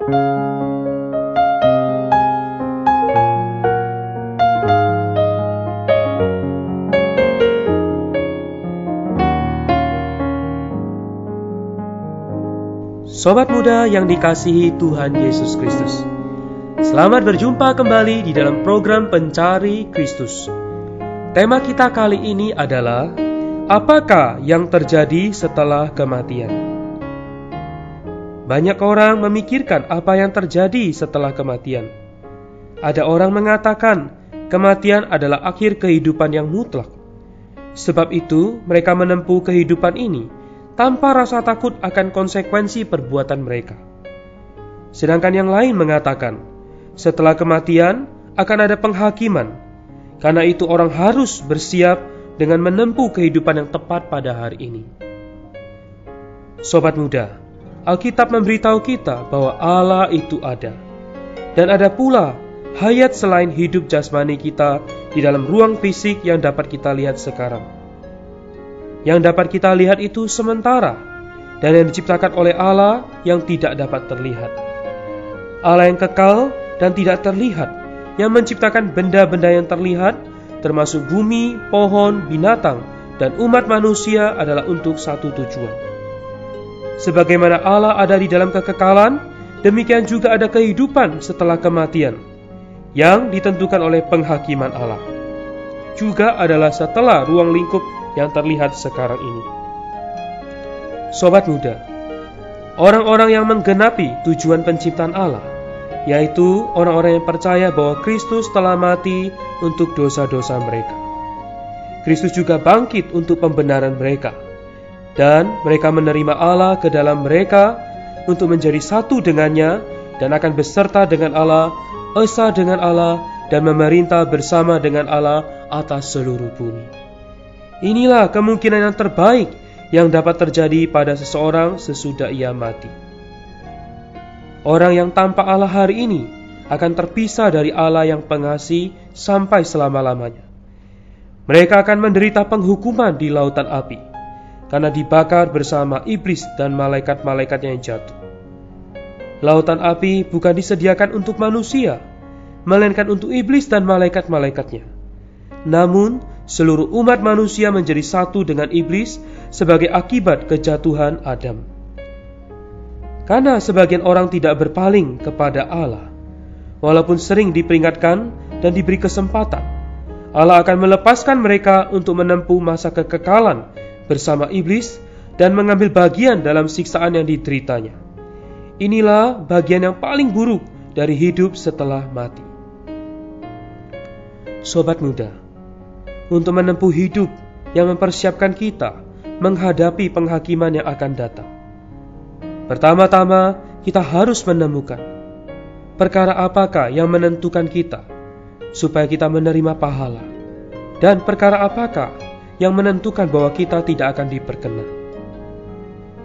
Sobat muda yang dikasihi Tuhan Yesus Kristus, selamat berjumpa kembali di dalam program Pencari Kristus. Tema kita kali ini adalah, apakah yang terjadi setelah kematian? Banyak orang memikirkan apa yang terjadi setelah kematian. Ada orang mengatakan kematian adalah akhir kehidupan yang mutlak. Sebab itu mereka menempuh kehidupan ini tanpa rasa takut akan konsekuensi perbuatan mereka. Sedangkan yang lain mengatakan, setelah kematian akan ada penghakiman. Karena itu orang harus bersiap dengan menempuh kehidupan yang tepat pada hari ini. Sobat muda, Alkitab memberitahu kita bahwa Allah itu ada. Dan ada pula hayat selain hidup jasmani kita di dalam ruang fisik yang dapat kita lihat sekarang. Yang dapat kita lihat itu sementara, dan yang diciptakan oleh Allah yang tidak dapat terlihat. Allah yang kekal dan tidak terlihat, yang menciptakan benda-benda yang terlihat, termasuk bumi, pohon, binatang, dan umat manusia adalah untuk satu tujuan. Sebagaimana Allah ada di dalam kekekalan, demikian juga ada kehidupan setelah kematian, yang ditentukan oleh penghakiman Allah. Juga adalah setelah ruang lingkup yang terlihat sekarang ini. Sobat muda, orang-orang yang menggenapi tujuan penciptaan Allah, yaitu orang-orang yang percaya bahwa Kristus telah mati untuk dosa-dosa mereka. Kristus juga bangkit untuk pembenaran mereka, dan mereka menerima Allah ke dalam mereka untuk menjadi satu dengannya dan akan beserta dengan Allah, esa dengan Allah, dan memerintah bersama dengan Allah atas seluruh bumi. Inilah kemungkinan yang terbaik yang dapat terjadi pada seseorang sesudah ia mati. Orang yang tanpa Allah hari ini akan terpisah dari Allah yang pengasih sampai selama-lamanya. Mereka akan menderita penghukuman di lautan api, karena dibakar bersama iblis dan malaikat-malaikatnya yang jatuh. Lautan api bukan disediakan untuk manusia, melainkan untuk iblis dan malaikat-malaikatnya. Namun, seluruh umat manusia menjadi satu dengan iblis sebagai akibat kejatuhan Adam. Karena sebagian orang tidak berpaling kepada Allah, walaupun sering diperingatkan dan diberi kesempatan, Allah akan melepaskan mereka untuk menempuh masa kekekalan bersama iblis dan mengambil bagian dalam siksaan yang dideritanya. Inilah bagian yang paling buruk dari hidup setelah mati. Sobat muda, untuk menempuh hidup yang mempersiapkan kita menghadapi penghakiman yang akan datang, pertama-tama kita harus menemukan perkara apakah yang menentukan kita supaya kita menerima pahala, dan perkara apakah yang menentukan bahwa kita tidak akan diperkenan.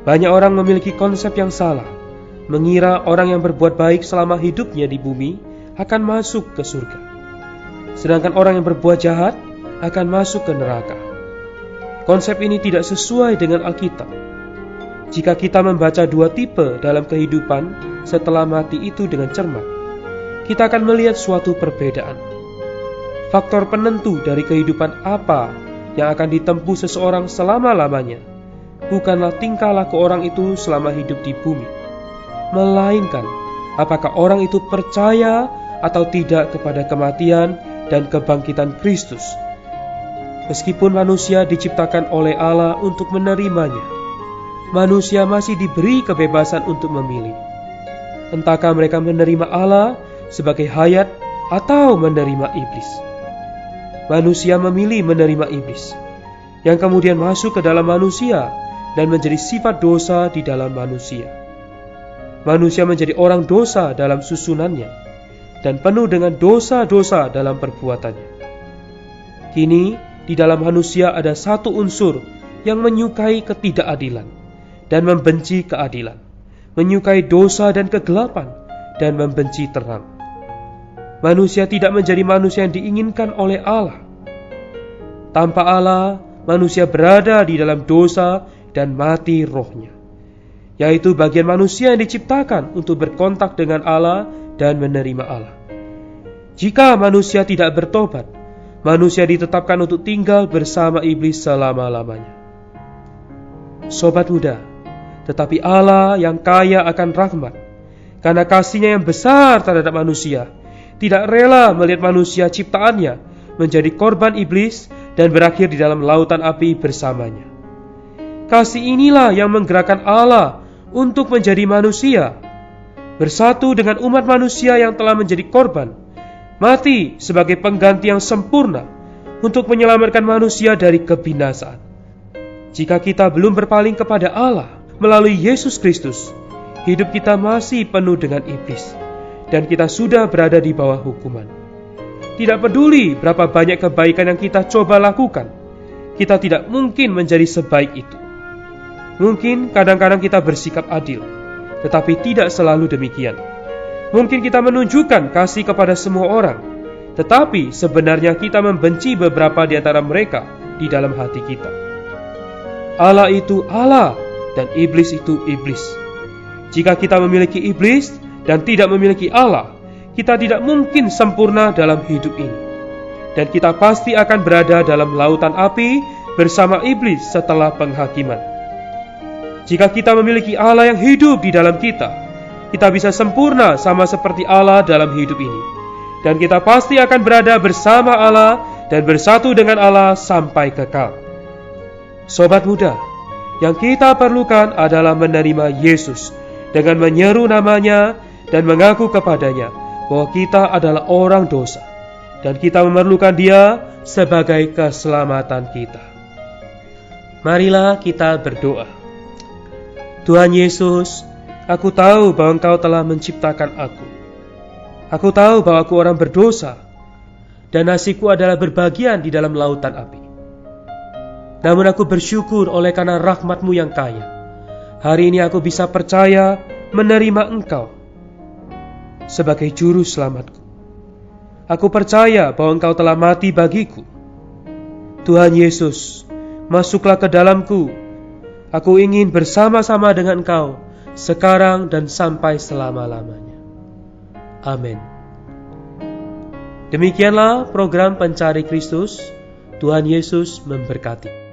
Banyak orang memiliki konsep yang salah, mengira orang yang berbuat baik selama hidupnya di bumi akan masuk ke surga, sedangkan orang yang berbuat jahat akan masuk ke neraka. Konsep ini tidak sesuai dengan Alkitab. Jika kita membaca dua tipe dalam kehidupan setelah mati itu dengan cermat, kita akan melihat suatu perbedaan. Faktor penentu dari kehidupan apa yang akan ditempuh seseorang selama-lamanya bukanlah tingkah laku orang itu selama hidup di bumi, melainkan apakah orang itu percaya atau tidak kepada kematian dan kebangkitan Kristus. Meskipun manusia diciptakan oleh Allah untuk menerimanya, manusia masih diberi kebebasan untuk memilih. Entahkah mereka menerima Allah sebagai hayat atau menerima iblis. Manusia memilih menerima iblis, yang kemudian masuk ke dalam manusia dan menjadi sifat dosa di dalam manusia. Manusia menjadi orang dosa dalam susunannya, dan penuh dengan dosa-dosa dalam perbuatannya. Kini, di dalam manusia ada satu unsur yang menyukai ketidakadilan dan membenci keadilan, menyukai dosa dan kegelapan dan membenci terang. Manusia tidak menjadi manusia yang diinginkan oleh Allah. Tanpa Allah, manusia berada di dalam dosa dan mati rohnya. yaitu bagian manusia yang diciptakan untuk berkontak dengan Allah dan menerima Allah. Jika manusia tidak bertobat, manusia ditetapkan untuk tinggal bersama iblis selama-lamanya. Sobat muda, tetapi Allah yang kaya akan rahmat, karena kasih-Nya yang besar terhadap manusia, tidak rela melihat manusia ciptaannya menjadi korban iblis dan berakhir di dalam lautan api bersamanya. Kasih inilah yang menggerakkan Allah untuk menjadi manusia, bersatu dengan umat manusia yang telah menjadi korban, mati sebagai pengganti yang sempurna untuk menyelamatkan manusia dari kebinasaan. Jika kita belum berpaling kepada Allah melalui Yesus Kristus, hidup kita masih penuh dengan iblis, dan kita sudah berada di bawah hukuman. Tidak peduli berapa banyak kebaikan yang kita coba lakukan, kita tidak mungkin menjadi sebaik itu. Mungkin kadang-kadang kita bersikap adil, tetapi tidak selalu demikian. Mungkin kita menunjukkan kasih kepada semua orang, tetapi sebenarnya kita membenci beberapa di antara mereka di dalam hati kita. Allah itu Allah, dan iblis itu iblis. Jika kita memiliki iblis dan tidak memiliki Allah, kita tidak mungkin sempurna dalam hidup ini. Dan kita pasti akan berada dalam lautan api bersama iblis setelah penghakiman. Jika kita memiliki Allah yang hidup di dalam kita bisa sempurna sama seperti Allah dalam hidup ini. Dan kita pasti akan berada bersama Allah dan bersatu dengan Allah sampai kekal. Sobat muda, yang kita perlukan adalah menerima Yesus dengan menyeru namanya dan mengaku kepadanya bahwa kita adalah orang dosa, dan kita memerlukan Dia sebagai keselamatan kita. Marilah kita berdoa. Tuhan Yesus, aku tahu bahwa Engkau telah menciptakan aku. Aku tahu bahwa aku orang berdosa, dan nasibku adalah berbagian di dalam lautan api. Namun aku bersyukur oleh karena rahmat-Mu yang kaya. Hari ini aku bisa percaya menerima Engkau sebagai juru selamatku. Aku percaya bahwa Engkau telah mati bagiku. Tuhan Yesus, masuklah ke dalamku. Aku ingin bersama-sama dengan Engkau sekarang dan sampai selama-lamanya. Amin. Demikianlah program Pencari Kristus. Tuhan Yesus memberkati.